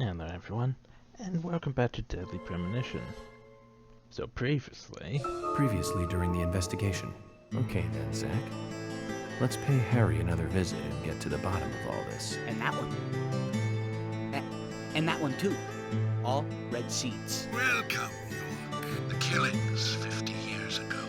Hello everyone, and welcome back to Deadly Premonition. So previously During the investigation. Okay then, Zach. Let's pay Harry another visit and get to the bottom of all this. And that one. And that one too. All red seeds. Welcome, York. The killings 50 years ago.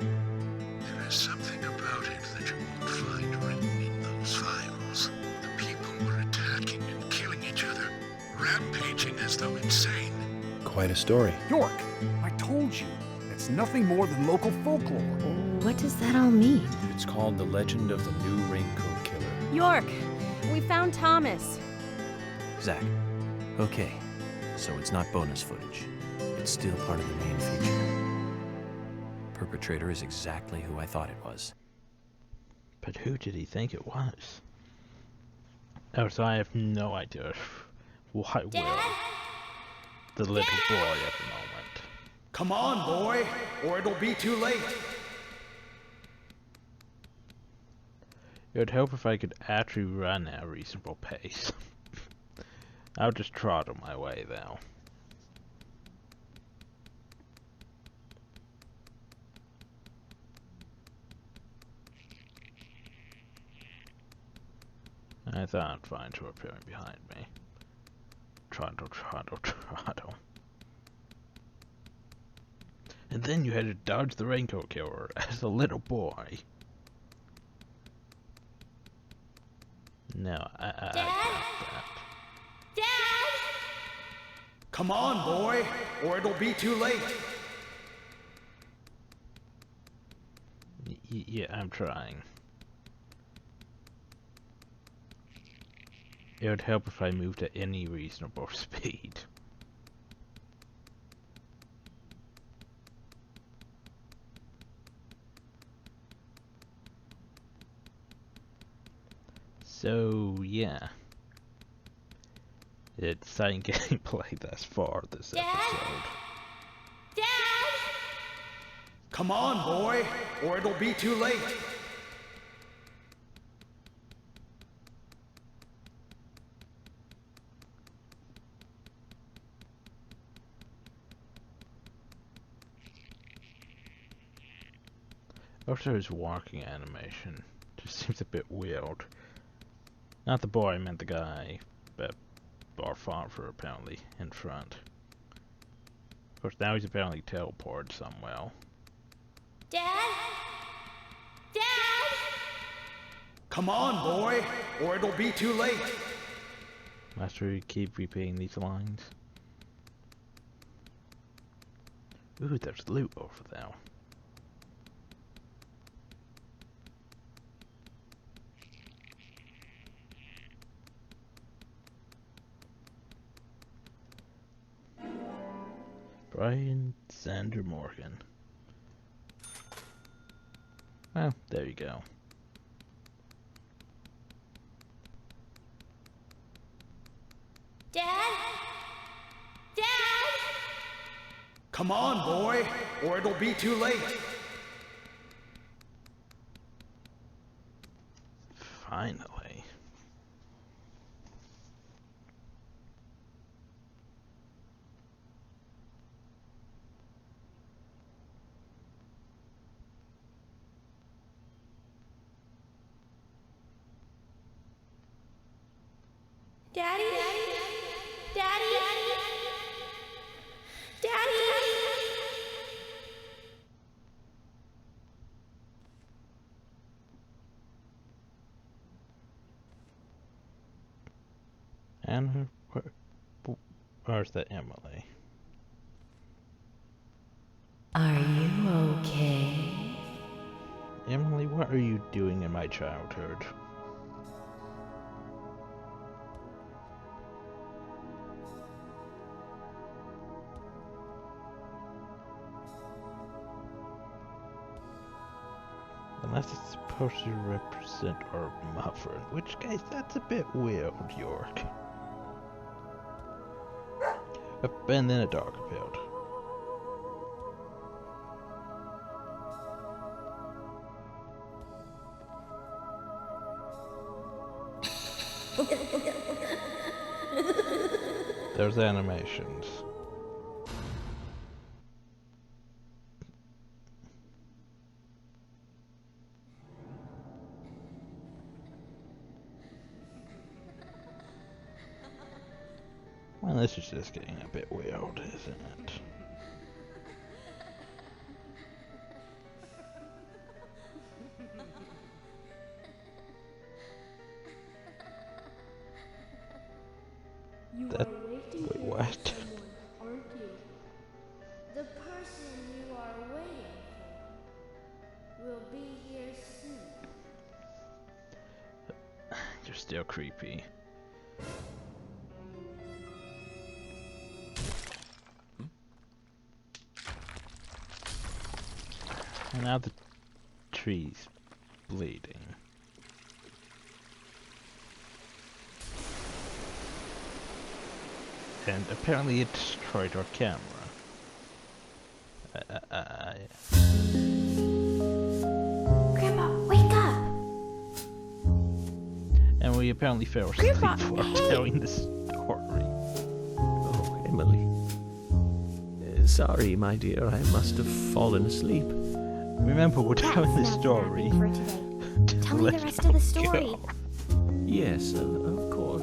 There is something about it that you won't find written in those files. The people were attacking and killing each other, rampaging as though insane. Quite a story. York, I told you, it's nothing more than local folklore. What does that all mean? It's called The Legend of the New Raincoat Killer. York, we found Thomas. Zach. Okay, so it's not bonus footage. It's still part of the main feature. Perpetrator is exactly who I thought it was. but who did he think it was? Oh, so I have no idea what Will, the little boy at the moment. Come on, boy, or it'll be too late. It would help if I could actually run at a reasonable pace. I'll just trot on my way though. I thought I'd find her appearing behind me. Trottle, trottle, trottle. And then you had to dodge the raincoat killer as a little boy. No, I got that. Come on, boy, or it'll be too late. Yeah, I'm trying. It would help if I moved at any reasonable speed. So, yeah. It's exciting gameplay thus far this episode. Come on, boy, or it'll be too late. Also, his walking animation just seems a bit weird. Not the boy, I meant the guy, but our father apparently in front. Of course, now he's apparently teleported somewhere. Dad? Dad? Come on, boy, or it'll be too late. Must we keep repeating these lines? Ooh, there's loot over there. Brian Sander Morgan. Well, there you go. Dad? Dad? Come on, boy, or it'll be too late. Finally. Daddy? Daddy? Daddy? And where's the Emily? Are you okay? Emily, what are you doing in my childhood? Unless it's supposed to represent our mother, in which case that's a bit weird, York. And then a dog appeared. There's animations. Well, this is just getting a bit weird, isn't it? That, wait, what? Aren't you? The person you are waiting for will be here soon. You're still creepy. And now the tree's bleeding. And apparently it destroyed our camera. Grandma, wake up! And we apparently fell asleep Grandpa, while hey! telling the story. Oh, Emily. Sorry, my dear, I must have fallen asleep. Remember, we're That's telling the not story. for today. Tell me Let the rest of the it story. go. Yes, of course.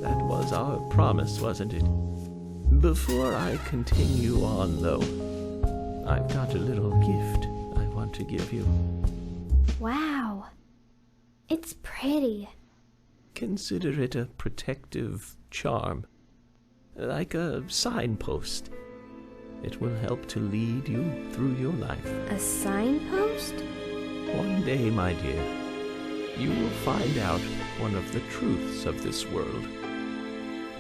That was our promise, wasn't it? Before I continue on, though, I've got a little gift I want to give you. Wow. It's pretty. Consider it a protective charm, like a signpost. It will help to lead you through your life. A signpost? One day, my dear, you will find out one of the truths of this world.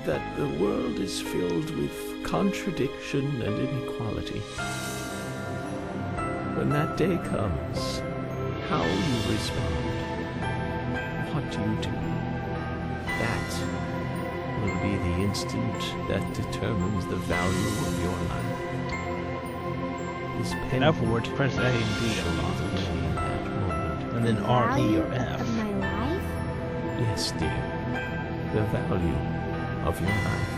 That the world is filled with contradiction and inequality. When that day comes, how you respond, what you do, that will be the instant that determines the value of your life. This In other words, press A and D show a you lot. the way in that moment. And then R, E, or Value F. of my life? Yes, dear. The value of your life.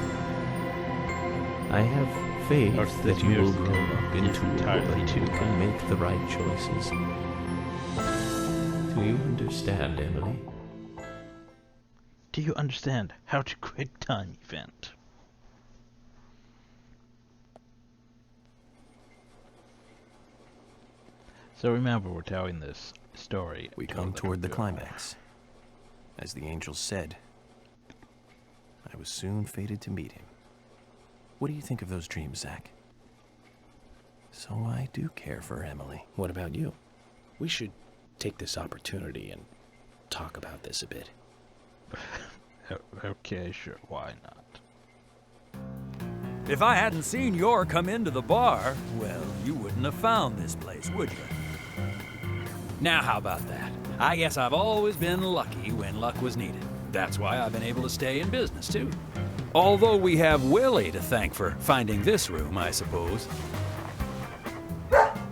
I have faith Or that this you will music grow up is into a entirely boy too who can loud. make the right choices. Do you understand, Emily? Do you understand how to quick time event? So remember, we're telling this story. We a come little toward the ago. climax. As the angels said, I was soon fated to meet him. What do you think of those dreams, Zach? So I do care for Emily. What about you? We should take this opportunity and talk about this a bit. Okay, sure, why not? If I hadn't seen York come into the bar, well, you wouldn't have found this place, would you? Now, how about that? I guess I've always been lucky when luck was needed. That's why I've been able to stay in business, too. Although we have Willie to thank for finding this room, I suppose.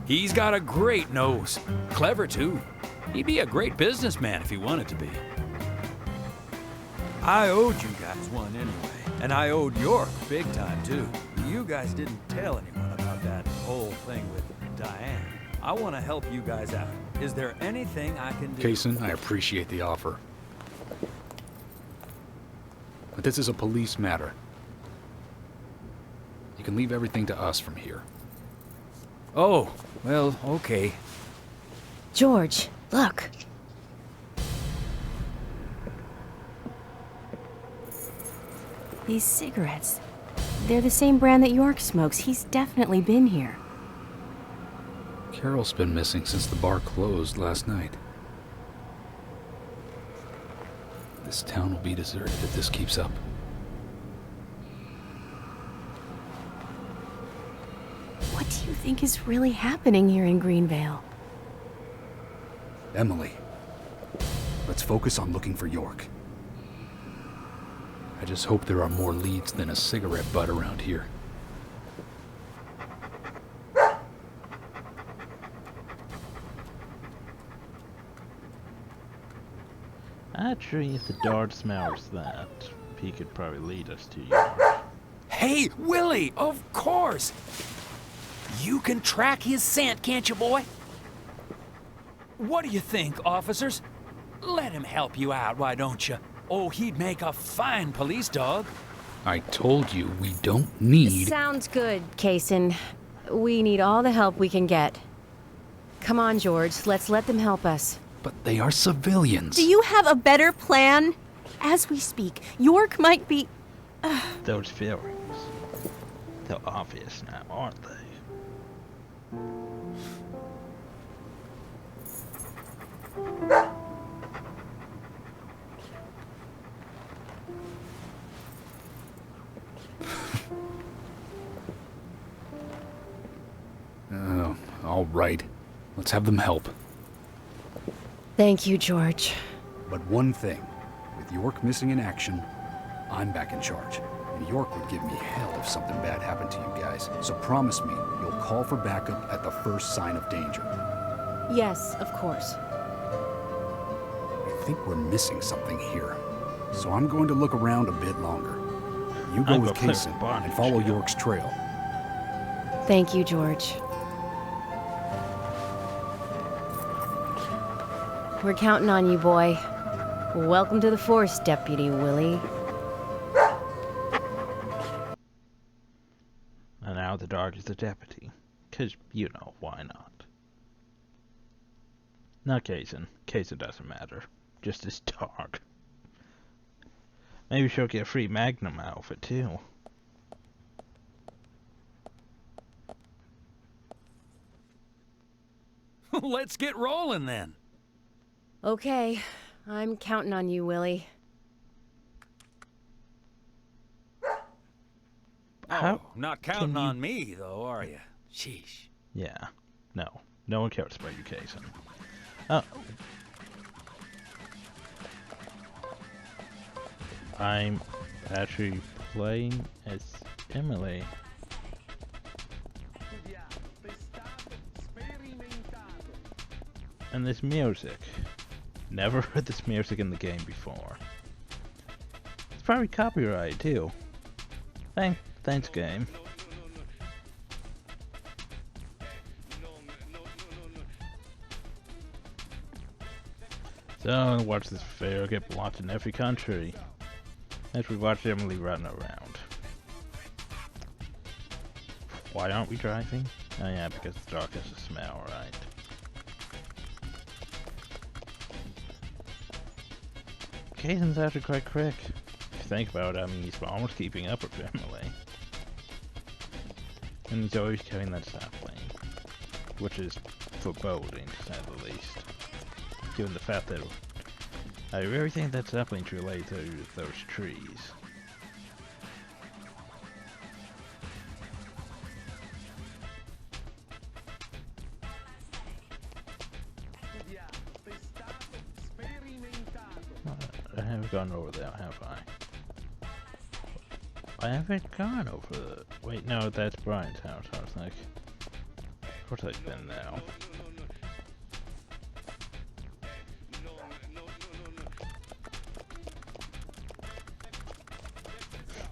He's got a great nose. Clever, too. He'd be a great businessman if he wanted to be. I owed you guys one anyway, and I owed York big time, too. You guys didn't tell anyone about that whole thing with Diane. I want to help you guys out. Is there anything I can do? Kaysen, I appreciate the offer. But this is a police matter. You can leave everything to us from here. Oh, well, okay. George, look. These cigarettes. They're the same brand that York smokes. He's definitely been here. Carol's been missing since the bar closed last night. This town will be deserted if this keeps up. What do you think is really happening here in Greenvale? Emily, let's focus on looking for York. I just hope there are more leads than a cigarette butt around here. Actually, if the dart smells that, he could probably lead us to York. Hey, Willie, of course! You can track his scent, can't you, boy? What do you think, officers? Let him help you out, why don't you? Oh, he'd make a fine police dog. I told you we don't need... Sounds good, Kaysen. We need all the help we can get. Come on, George, let's let them help us. But they are civilians. Do you have a better plan? As we speak, York might be... Those feelings. They're obvious now, aren't they? All right. Let's have them help. Thank you, George. But one thing, with York missing in action, I'm back in charge. And York would give me hell if something bad happened to you guys. So promise me you'll call for backup at the first sign of danger. Yes, of course. I think we're missing something here. So I'm going to look around a bit longer. You go with Kaysen and follow York's trail. Thank you, George. We're counting on you, boy. Welcome to the force, Deputy Willie. And now the dog is the deputy. 'Cause, you know, why not? Not Kaysen. Kaysen doesn't matter. Just his dog. Maybe she'll get a free Magnum outfit, too. Let's get rolling, then. Okay, I'm counting on you, Willie. How not counting on me, though, are you? Sheesh. Yeah. No. No one cares about you, Kaysen. Oh. I'm actually playing as Emily. And this music. Never heard this music in the game before. It's probably copyrighted too. Thanks, game. So, watch this video get blocked in every country. As we watch Emily run around. Why aren't we driving? Oh yeah, because the dog has a smell, right? Kaysen's actually quite quick. If you think about it, I mean, he's almost keeping up with Emily. And he's always carrying that sapling. Which is foreboding, to say the least. Given the fact that I really think that sapling's related to those trees. I haven't gone over there, have I? I haven't gone over there. Wait, no, that's Brian's house. I was like, of course I've been now.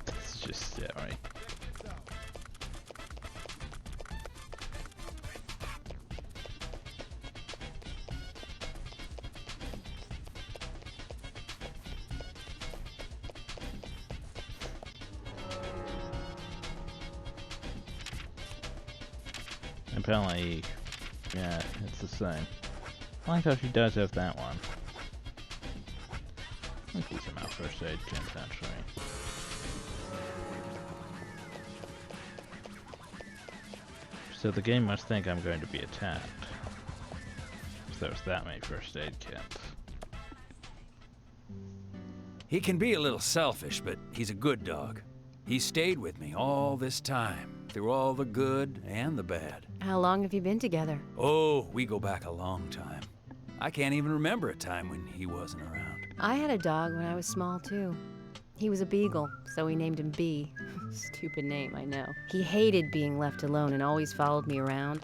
That's just scary. Apparently, yeah, it's the same. I like how she does have that one. Let's do some out first aid kits, actually. So the game must think I'm going to be attacked. If there's that many first aid kits. He can be a little selfish, but he's a good dog. He stayed with me all this time, through all the good and the bad. How long have you been together? Oh, we go back a long time. I can't even remember a time when he wasn't around. I had a dog when I was small, too. He was a beagle, so we named him B. Stupid name, I know. He hated being left alone and always followed me around.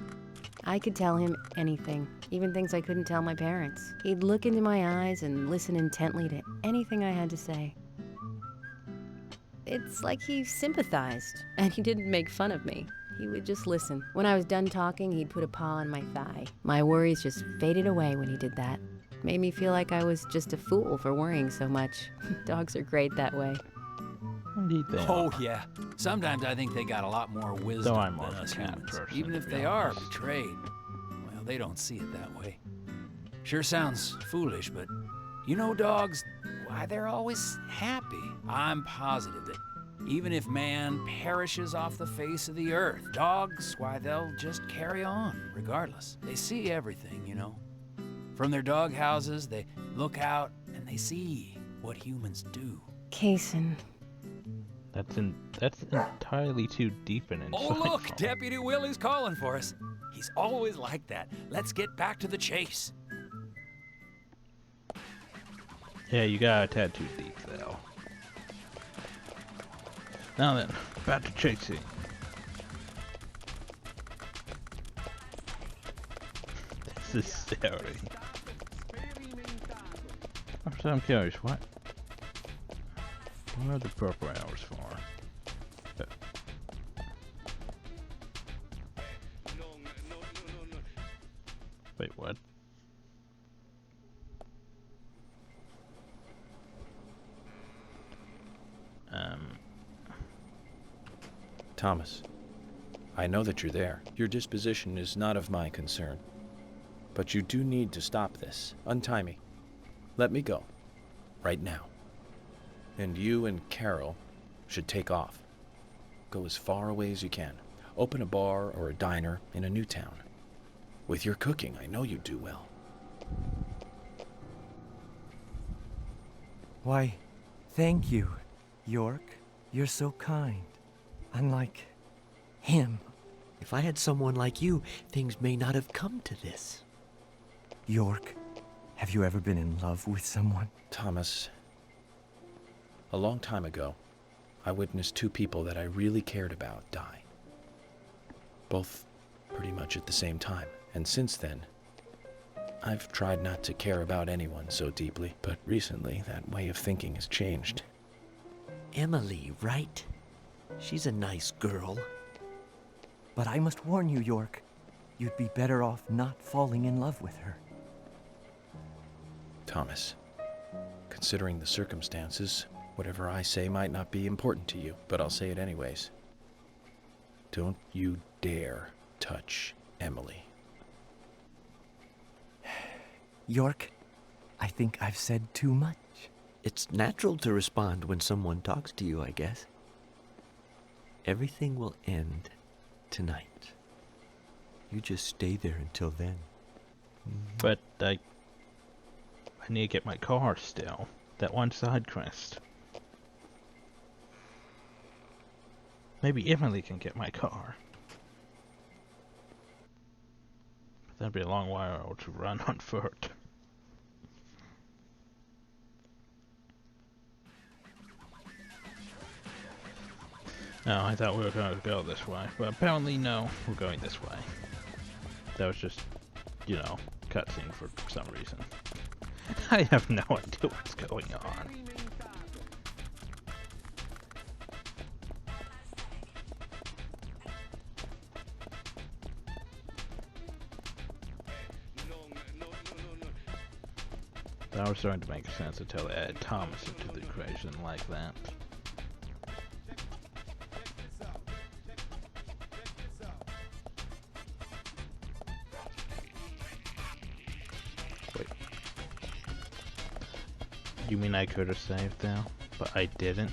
I could tell him anything, even things I couldn't tell my parents. He'd look into my eyes and listen intently to anything I had to say. It's like he sympathized, and he didn't make fun of me. He would just listen. When I was done talking, he'd put a paw on my thigh. My worries just faded away when he did that. Made me feel like I was just a fool for worrying so much. Dogs are great that way. Indeed they Oh, are. yeah. Sometimes I think they got a lot more wisdom I'm than more of a us cat humans. person, Even to if be they are honest. betrayed. Well, they don't see it that way. Sure sounds foolish, but you know dogs, why they're always happy. I'm positive that even if man perishes off the face of the earth, dogs, why, they'll just carry on, regardless. They see everything, you know. From their dog houses, they look out and they see what humans do. Kaysen. That's entirely too deep and insightful. Oh, look, Deputy Willie's calling for us. He's always like that. Let's get back to the chase. Yeah, you got a tad too deep, though. Now then, back to chasing. This is scary. So I'm curious, what are the purple arrows for? Wait, what? Thomas, I know that you're there. Your disposition is not of my concern. But you do need to stop this. Untie me. Let me go. Right now. And you and Carol should take off. Go as far away as you can. Open a bar or a diner in a new town. With your cooking, I know you do well. Why, thank you, York. You're so kind. Unlike him. If I had someone like you, things may not have come to this. York, have you ever been in love with someone? Thomas, a long time ago, I witnessed two people that I really cared about die. Both pretty much at the same time. And since then, I've tried not to care about anyone so deeply, but recently that way of thinking has changed. Emily, right? She's a nice girl. But I must warn you, York. You'd be better off not falling in love with her. Thomas, considering the circumstances, whatever I say might not be important to you, but I'll say it anyways. Don't you dare touch Emily. York, I think I've said too much. It's natural to respond when someone talks to you, I guess. Everything will end tonight. You just stay there until then. But I need to get my car still. That one side quest. Maybe Emily can get my car. But that'd be a long while to run on foot. No, I thought we were going to go this way, but apparently no, we're going this way. That was just, you know, cutscene for some reason. I have no idea what's going on. That was starting to make sense until they added Thomas into the equation like that. Wait. You mean I could have saved now, but I didn't?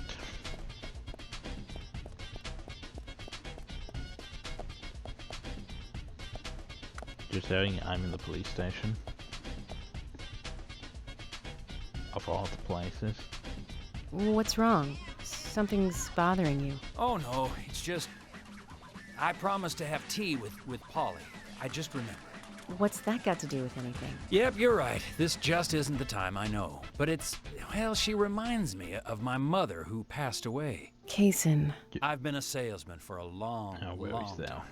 You're saying I'm in the police station? Of all the places? What's wrong? Something's bothering you. Oh, no, it's just... I promised to have tea with Polly. I just remembered. What's that got to do with anything? Yep, you're right. This just isn't the time, I know. But it's... well, she reminds me of my mother who passed away. Kaysen. I've been a salesman for a long, long time.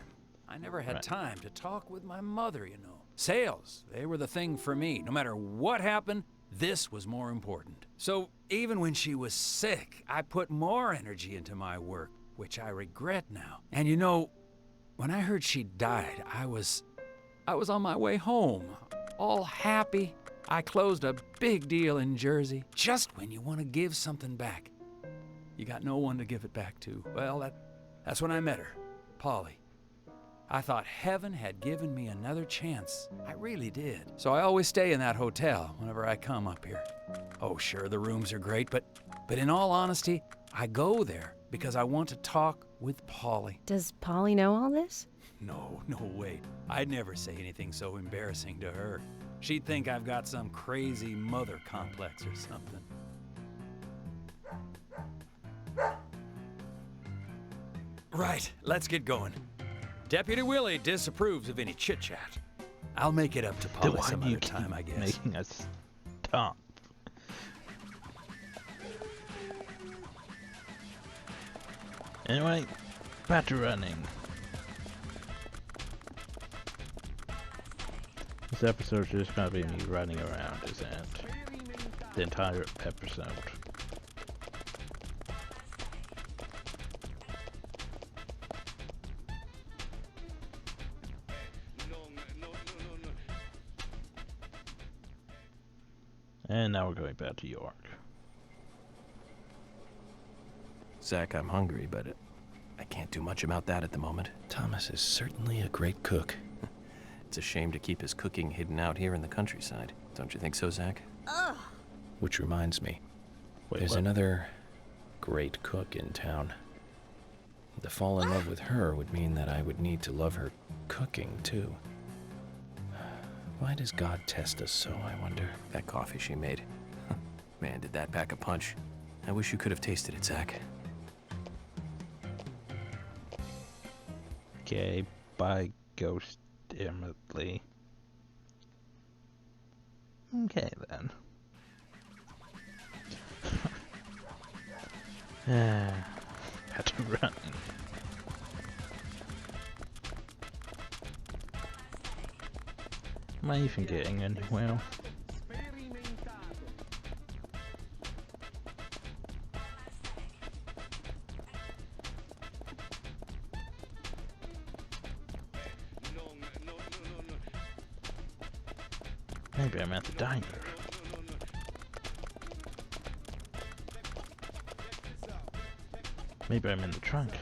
I never had time to talk with my mother, you know. Sales, they were the thing for me. No matter what happened, This was more important. So even when she was sick, I put more energy into my work, which I regret now. And you know, when I heard she died, I was on my way home, all happy. I closed a big deal in Jersey. Just when you want to give something back, you got no one to give it back to. Well, that's when I met her, Polly. I thought heaven had given me another chance. I really did. So I always stay in that hotel whenever I come up here. Oh, sure, the rooms are great, but in all honesty, I go there because I want to talk with Polly. Does Polly know all this? No way. I'd never say anything so embarrassing to her. She'd think I've got some crazy mother complex or something. Right, let's get going. Deputy Willie disapproves of any chit-chat. I'll make it up to Polly some other time, I guess. Making us stop. Anyway, back to running. This episode's just gonna be me running around, isn't it? The entire episode. And now we're going back to York. Zach, I'm hungry, but I can't do much about that at the moment. Thomas is certainly a great cook. It's a shame to keep his cooking hidden out here in the countryside. Don't you think so, Zach? Ugh. Which reminds me, Wait, there's what? another great cook in town. To fall in love with her would mean that I would need to love her cooking, too. Why does God test us so, I wonder? That coffee she made. Man, did that pack a punch. I wish you could have tasted it, Zach. Okay, bye, Ghost Emily. Okay, then. Had to run. Am I even getting anywhere? Maybe I'm at the diner. Maybe I'm in the trunk.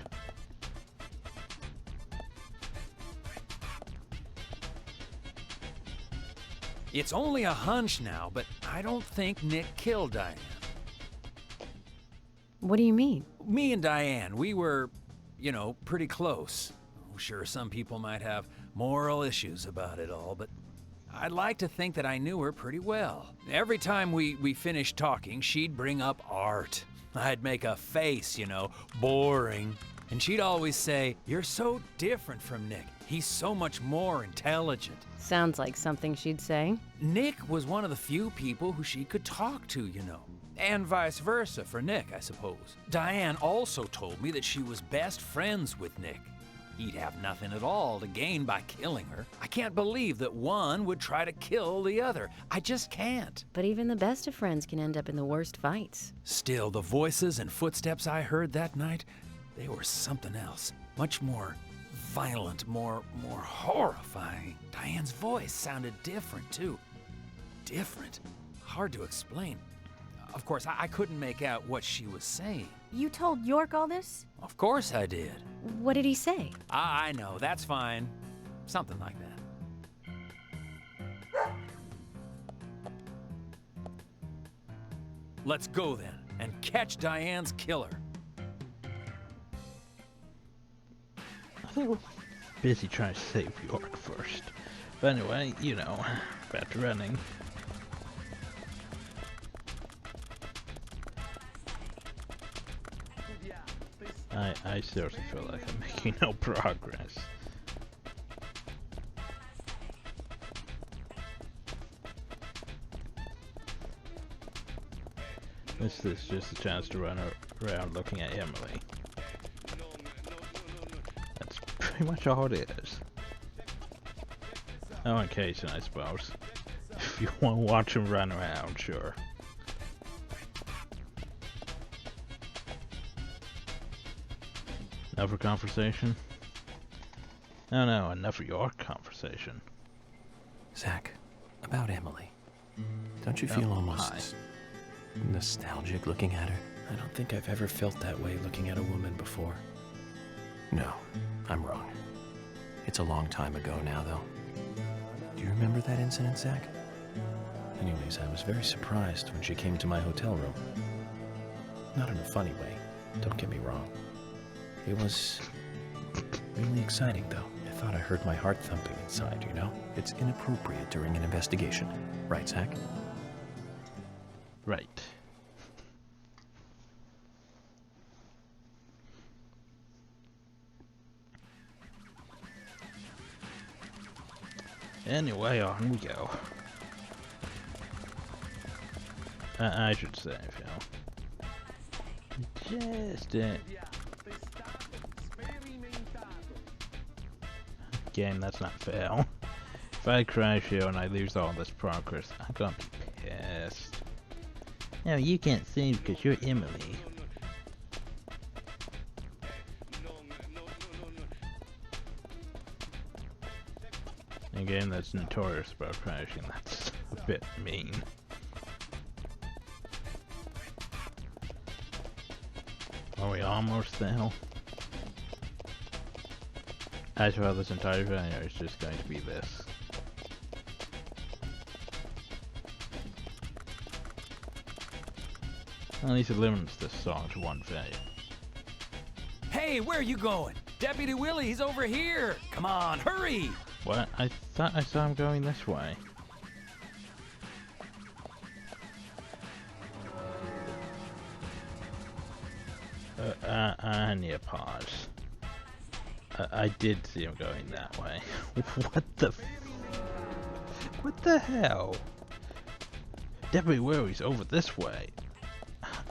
It's only a hunch now, but I don't think Nick killed Diane. What do you mean? Me and Diane, we were, pretty close. Oh, sure, some people might have moral issues about it all, but I'd like to think that I knew her pretty well. Every time we finished talking, she'd bring up art. I'd make a face, boring. And she'd always say, "You're so different from Nick. He's so much more intelligent." Sounds like something she'd say. Nick was one of the few people who she could talk to, And vice versa for Nick, I suppose. Diane also told me that she was best friends with Nick. He'd have nothing at all to gain by killing her. I can't believe that one would try to kill the other. I just can't. But even the best of friends can end up in the worst fights. Still, the voices and footsteps I heard that night, they were something else. Much more violent, more horrifying. Diane's voice sounded different, too. Different. Hard to explain. Of course, I couldn't make out what she was saying. You told York all this? Of course I did. What did he say? I know, that's fine. Something like that. Let's go then, and catch Diane's killer. I think we're busy trying to save York first. But anyway, back to running. I seriously feel like I'm making no progress. This is just a chance to run around looking at Emily. That's pretty much all it is. Oh, on occasion, I suppose. If you want to watch him run around, sure. Enough for conversation? No, enough for your conversation. Zach, about Emily. Don't you feel almost nostalgic looking at her? I don't think I've ever felt that way looking at a woman before. No, I'm wrong. It's a long time ago now, though. Do you remember that incident, Zach? Anyways, I was very surprised when she came to my hotel room. Not in a funny way, don't get me wrong. It was really exciting, though. I thought I heard my heart thumping inside, you know? It's inappropriate during an investigation. Right, Zach? Right. Anyway, on we go. I should say, Phil. Just game, that's not fair. If I crash here and I lose all this progress, I'm gonna be pissed. No, you can't save because you're Emily. A game that's notorious about crashing, that's a bit mean. Are we almost there? As well, this entire video is just going to be this. At least it limits this song to one video. Hey, where are you going? Deputy Willie, he's over here. Come on, hurry. What? I thought I saw him going this way. I need a pause. I did see him going that way. What the hell? Deputy Willie's over this way.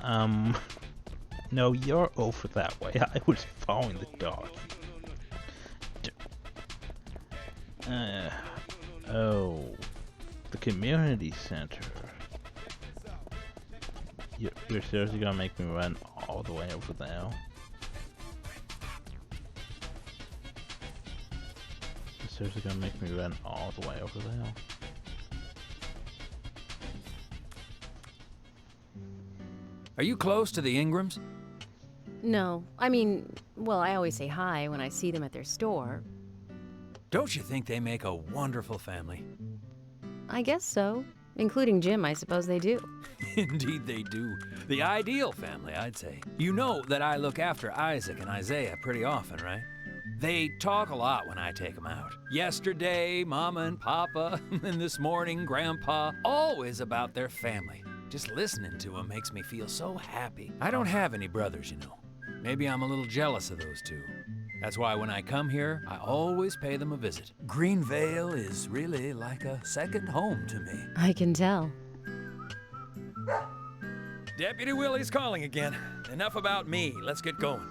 No, you're over that way. I was following the dog. Oh, the community center. You're seriously gonna make me run all the way over there? You're seriously gonna make me run all the way over there? Are you close to the Ingrams? No, I mean, well, I always say hi when I see them at their store. Don't you think they make a wonderful family? I guess so. Including Jim, I suppose they do. Indeed they do. The ideal family, I'd say. You know that I look after Isaac and Isaiah pretty often, right? They talk a lot when I take them out. Yesterday, Mama and Papa, and this morning, Grandpa, always about their family. Just listening to them makes me feel so happy. I don't have any brothers, you know. Maybe I'm a little jealous of those two. That's why when I come here, I always pay them a visit. Greenvale is really like a second home to me. I can tell. Deputy Willie's calling again. Enough about me. Let's get going.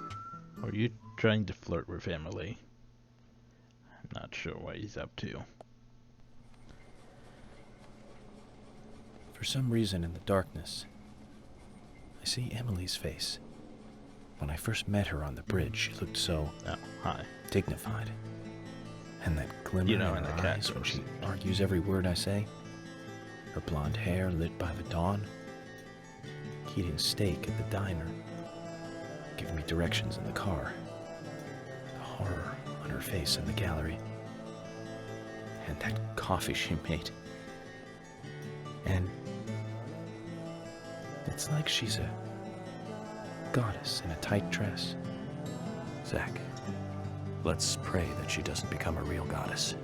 Are you trying to flirt with Emily? I'm not sure what he's up to. For some reason in the darkness, I see Emily's face. When I first met her on the bridge, she looked so dignified. And that glimmer in her eyes when she argues every word I say. Her blonde hair lit by the dawn. Eating steak at the diner. Giving me directions in the car. The horror on her face in the gallery. And that coffee she made. And it's like she's a goddess in a tight dress. Zach, let's pray that she doesn't become a real goddess.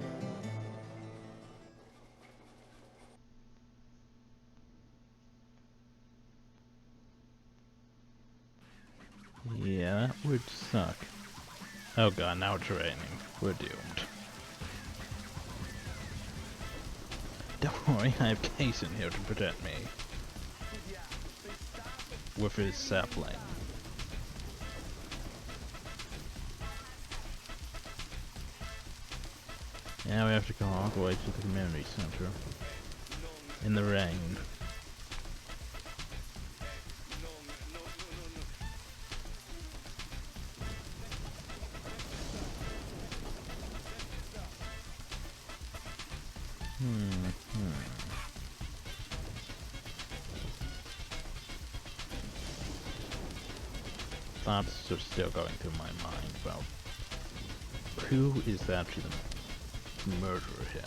Yeah, that would suck. Oh god, now it's raining. We're doomed. Don't worry, I have Case in here to protect me. With his sapling. Now we have to go all the way to the community center. in the rain. Thoughts are still going through my mind about who is actually the murderer here.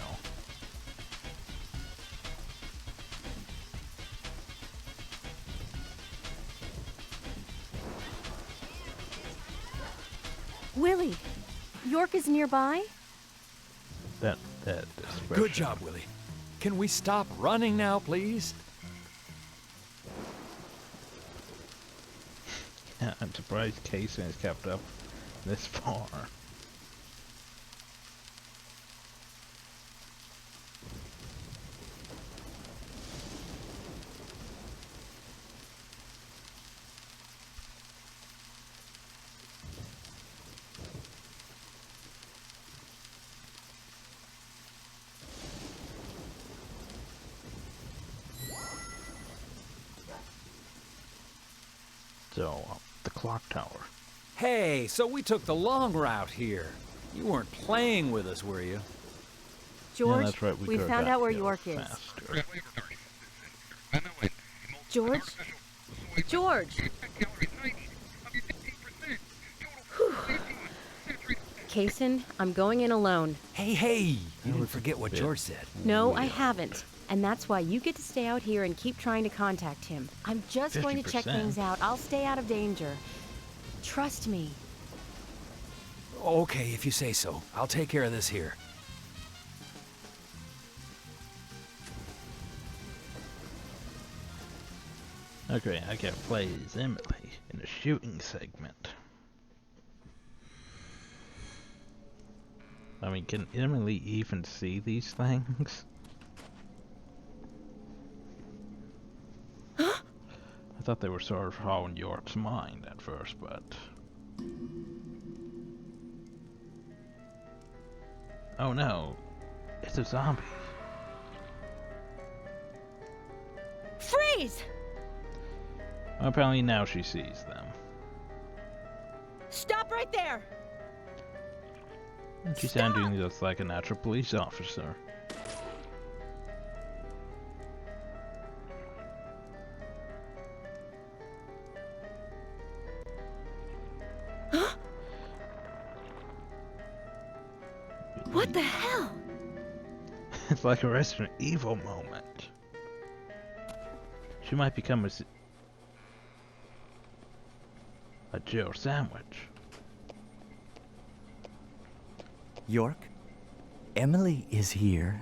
Willie, York is nearby? That expression. Good job, Willie. Can we stop running now, please? Yeah, I'm surprised Casey has kept up this far. So, the clock tower. Hey, so we took the long route here. You weren't playing with us, were you? George, yeah, that's right. we could've found got out where here York is. faster. George? George! Kaysen, I'm going in alone. Hey, you didn't forget what George said. No, I haven't. And that's why you get to stay out here and keep trying to contact him. I'm just going to check 50%. things out. I'll stay out of danger. Trust me. Okay, if you say so. I'll take care of this here. Okay, I can play as Emily in a shooting segment. I mean, can Emily even see these things? I thought they were sort of all in York's mind at first, but... Oh no, it's a zombie. Freeze! Well, apparently now she sees them. Stop right there! And she's sounding just like a natural police officer. What the hell? It's like a Resident Evil moment. She might become a Jill sandwich. York, Emily is here.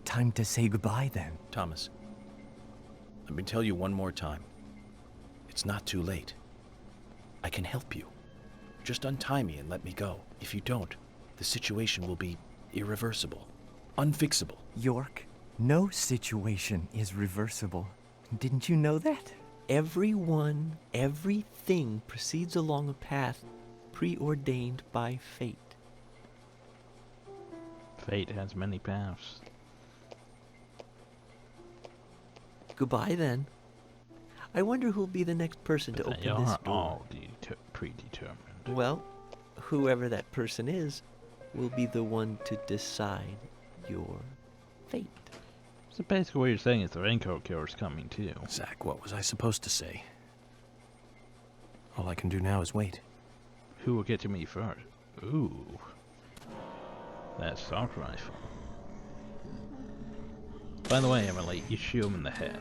Time to say goodbye then. Thomas, let me tell you one more time. It's not too late. I can help you. Just untie me and let me go. If you don't, the situation will be irreversible, unfixable. York, no situation is reversible. Didn't you know that? Everyone, everything proceeds along a path preordained by fate. Fate has many paths. Goodbye then. I wonder who'll be the next person to But open they this are door. all predetermined. Well, whoever that person is will be the one to decide your fate. So basically what you're saying is the raincoat killer's coming too. Zach, what was I supposed to say? All I can do now is wait. Who will get to me first? Ooh. That assault rifle. By the way, Emily, you shoot him in the head.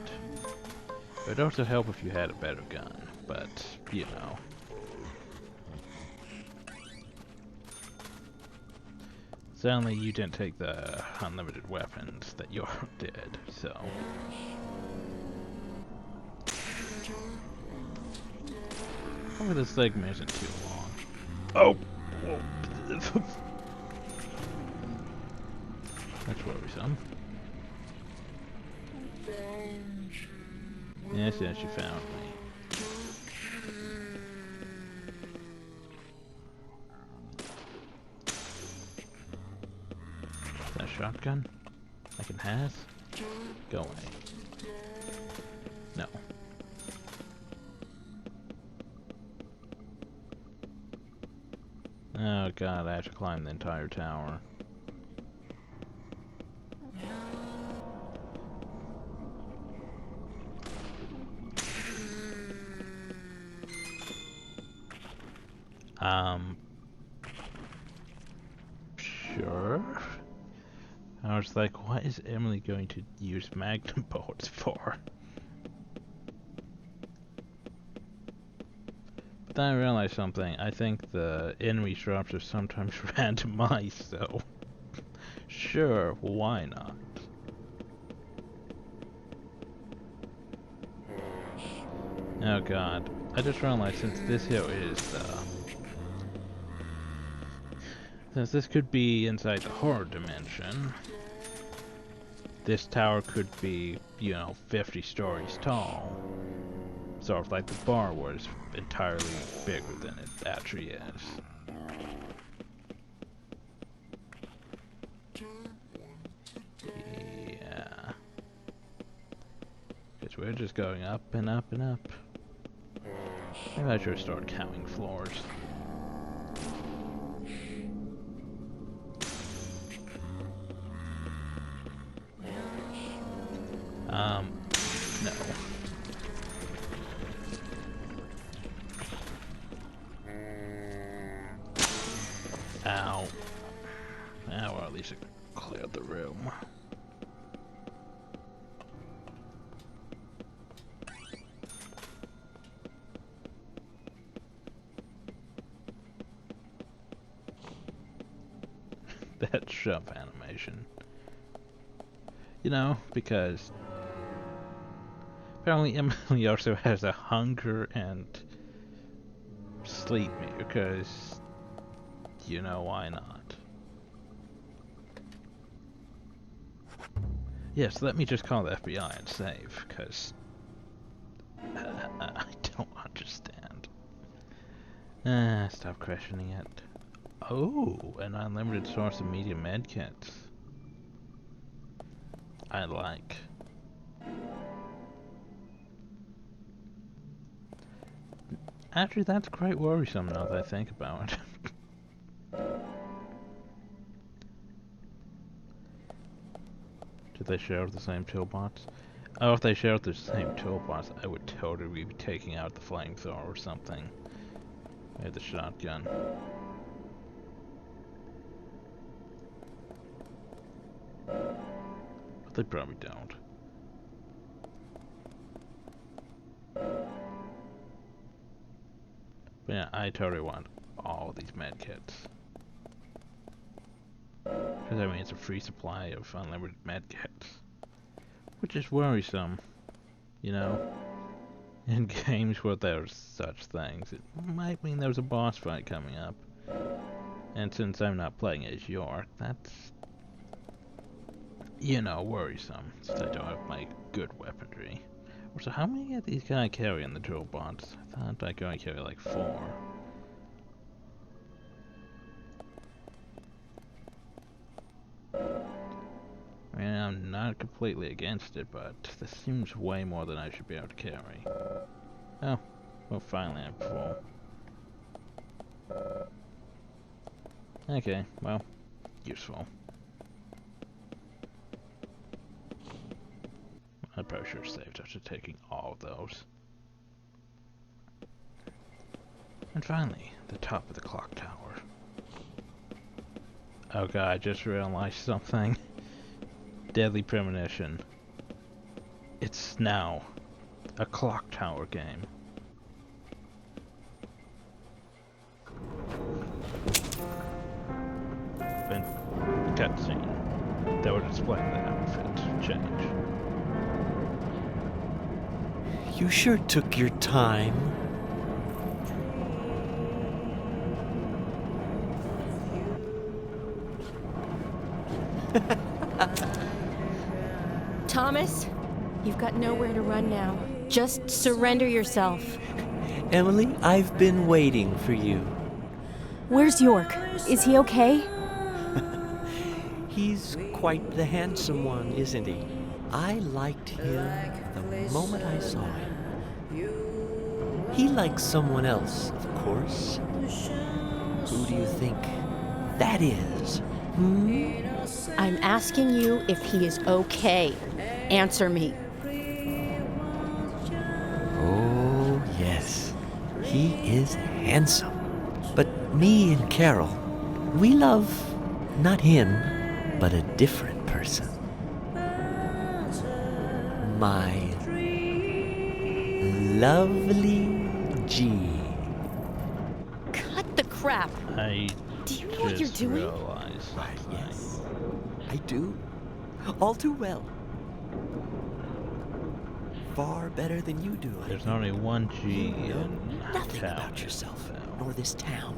It would also help if you had a better gun, but, you know. Certainly you didn't take the unlimited weapons that York did, so... Hopefully this segment isn't too long. Oh! Whoa. That's worrisome. Yes, yes, you found me. Is that a shotgun? I can have? Go away. No. Oh god, I have to climb the entire tower. Sure. I was like, what is Emily going to use magnum bolts for? But then I realized something. I think the enemy drops are sometimes randomized, so sure, why not? Oh god. I just realized since this here is since this could be inside the horror dimension, this tower could be, you know, 50 stories tall. Sort of like the bar was entirely bigger than it actually is. Yeah. Because we're just going up and up and up. Maybe I should start counting floors. No. Ow. Well, at least it cleared the room. That shove animation. You know, because apparently Emily also has a hunger and sleep meter, because, you know, why not? Yes, let me just call the FBI and save, because I don't understand. Stop questioning it. Oh, an unlimited source of media medkits. I like. Actually, that's quite worrisome now that I think about it. Did they share the same toolbox? Oh, if they shared the same toolbox, I would totally be taking out the flamethrower or something. I had the shotgun. But they probably don't. But yeah, I totally want all these medkits. Because I mean, it's a free supply of unlimited medkits. Which is worrisome, you know. In games where there's such things, it might mean there's a boss fight coming up. And since I'm not playing as York, that's, you know, worrisome, since I don't have my good weaponry. So how many of these can I carry in the toolbox? I thought I could only carry like 4. I mean, I'm not completely against it, but this seems way more than I should be able to carry. Oh, well finally I'm full. Okay, well, useful. I probably should have saved after taking all of those. And finally, the top of the clock tower. Oh god, I just realized something. Deadly Premonition. It's now a clock tower game. And cutscene that would explain the outfit change. You sure took your time. Thomas, you've got nowhere to run now. Just surrender yourself. Emily, I've been waiting for you. Where's York? Is he okay? He's quite the handsome one, isn't he? I liked him the moment I saw him. He likes someone else, of course. Who do you think that is? Hmm? I'm asking you if he is okay. Answer me. Oh, yes. He is handsome. But me and Carol, we love not him, but a different person. My lovely G. Cut the crap. I Do you know what you're just doing? realized something. Yes, I do. All too well. Far better than you do. There's only one G You know in nothing town. about yourself, nor this town.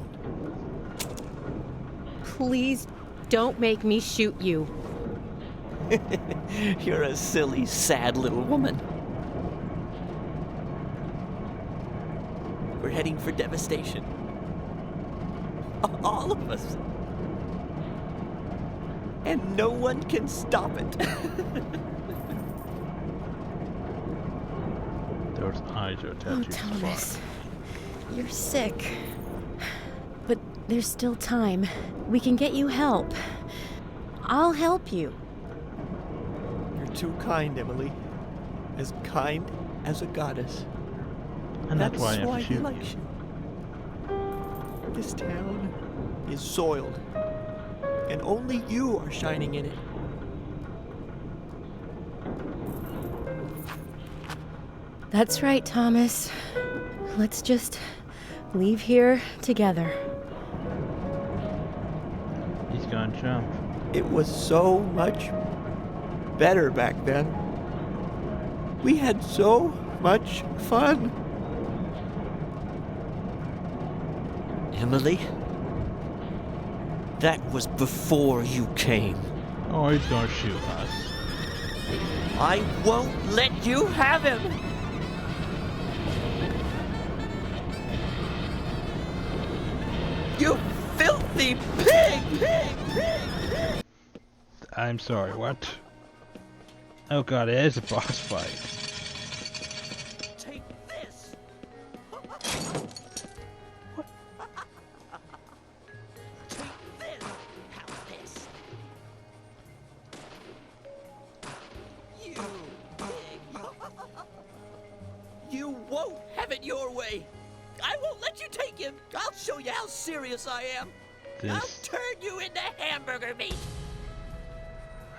Please don't make me shoot you. You're a silly, sad little woman. We're heading for devastation. All of us. And no one can stop it. Those eyes are Oh, tattooed. Thomas. You're sick. But there's still time. We can get you help. I'll help you. You're too kind, Emily. As kind as a goddess. And that's why I have why to he shoot likes you. you. This town is soiled. And only you are shining in it. That's right, Thomas. Let's just leave here together. He's gonna jump. It was so much better back then. We had so much fun. Emily, that was before you came. Oh, he's gonna shoot us. I won't let you have him. You filthy pig! I'm sorry, what? Oh god, it is a boss fight. Take this. What? Take this. Have this. You pig. You won't have it your way. I won't let you take him. I'll show you how serious I am. I'll This... turn you into hamburger meat.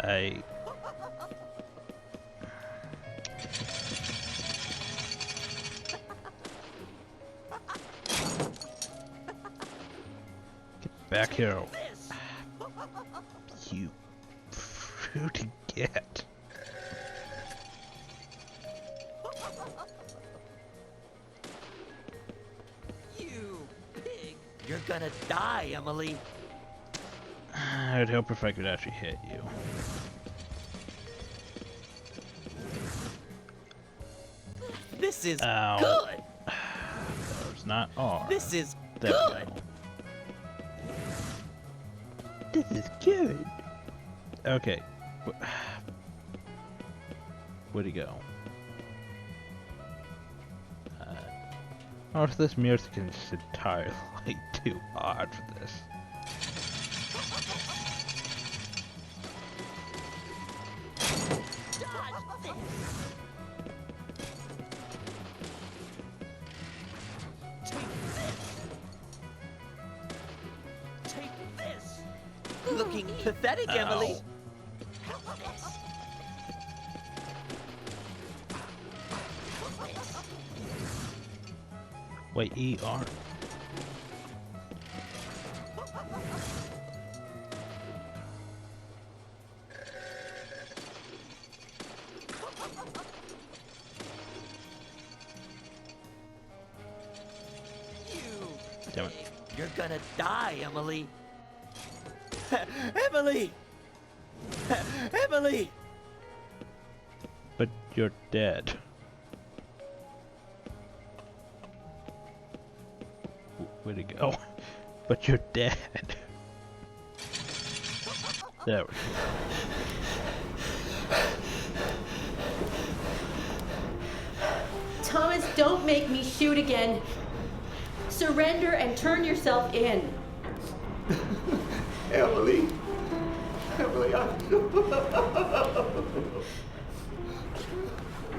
I... Get back here. You fruity git. You pig. You're gonna die, Emily. I'd hope if I could actually hit you. This is Ow. good. There's not R. This is There we good. go. This is good. Okay. Where'd he go? Oh, this music is entirely too odd for this. Dodge this. Take this. Take this. Looking pathetic, Emily. Ow. Have this. Wait, ER. Damn it. You're gonna die, Emily. Emily! Emily! But you're dead. Where'd he go? But you're dead. There we go. Don't make me shoot again. Surrender and turn yourself in. Emily. Emily,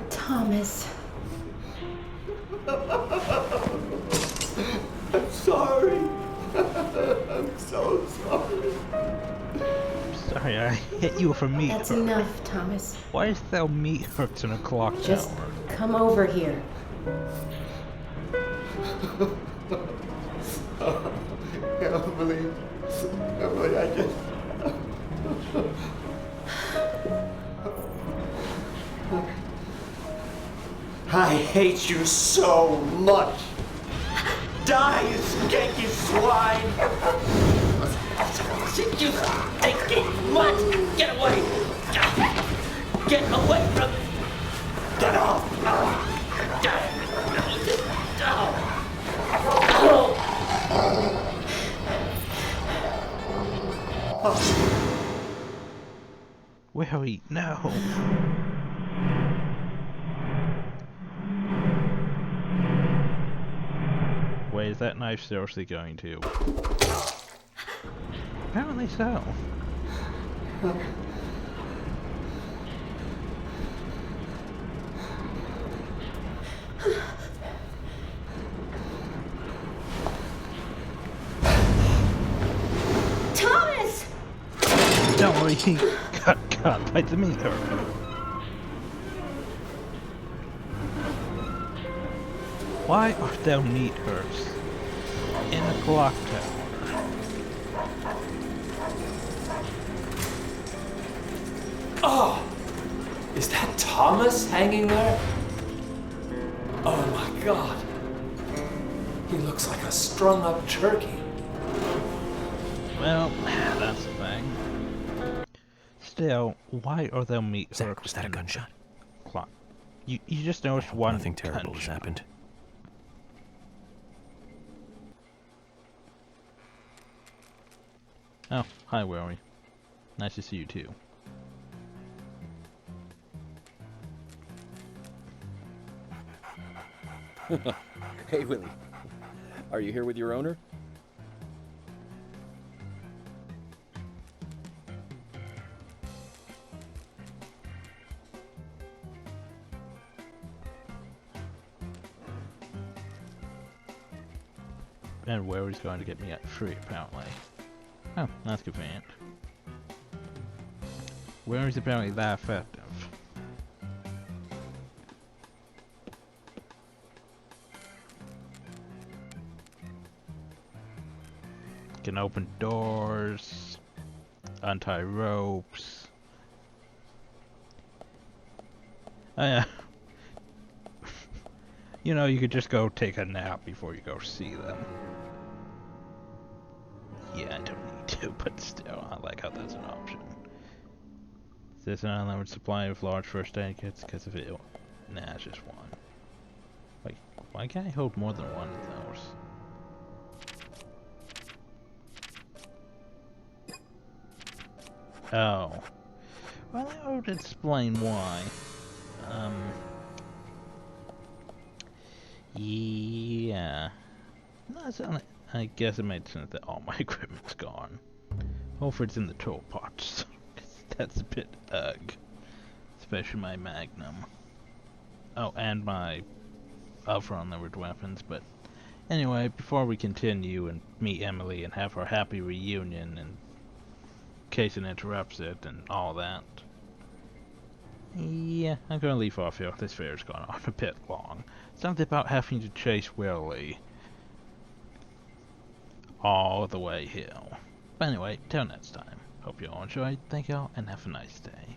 Thomas. I'm sorry. I'm so sorry. Sorry, I hit you for meat. That's enough, Thomas. Why is thou meat hurts in a clock Just tower? come over here. Emily. Emily, I just... I hate you so much. Die, you skanky swine! You stinking mutt! Get away! Get away from me! Get off! Willie, no! Wait, is that knife seriously going to? Apparently so. Thomas! Don't worry, he got cut by the meat hurt. Why are there meat hurts in a clock tower? Oh! Is that Thomas hanging there? Oh my god. He looks like a strung up turkey. Well, that's the thing. Still, why are there meat hurts? Was that a gunshot? Clock. You just noticed one Nothing terrible gunshot. has happened. Oh, hi Willie. Nice to see you too. Hey, Willie. Are you here with your owner? And where he's going to get me at free, apparently. Oh, that's convenient. Where is apparently that effective? Can open doors, untie ropes. Oh yeah. You know, you could just go take a nap before you go see them. Yeah, I don't need to, but still, I like how that's an option. Is this an unlimited supply of large first aid kits? Because if it... Nah, it's just one. Wait, why can't I hold more than one of those? Oh. Well, that would explain why. Yeah. No, it's only, I guess it made sense that all my equipment's gone. Hopefully it's in the toolbox. That's a bit ugh. Especially my Magnum. Oh, and my other unlimited weapons, but anyway, before we continue and meet Emily and have our happy reunion and in case it interrupts it and all that. Yeah, I'm gonna leave off here. This video's gone on a bit long. Something about having to chase Willie all the way here. But anyway, till next time. Hope you all enjoyed. Thank you all and have a nice day.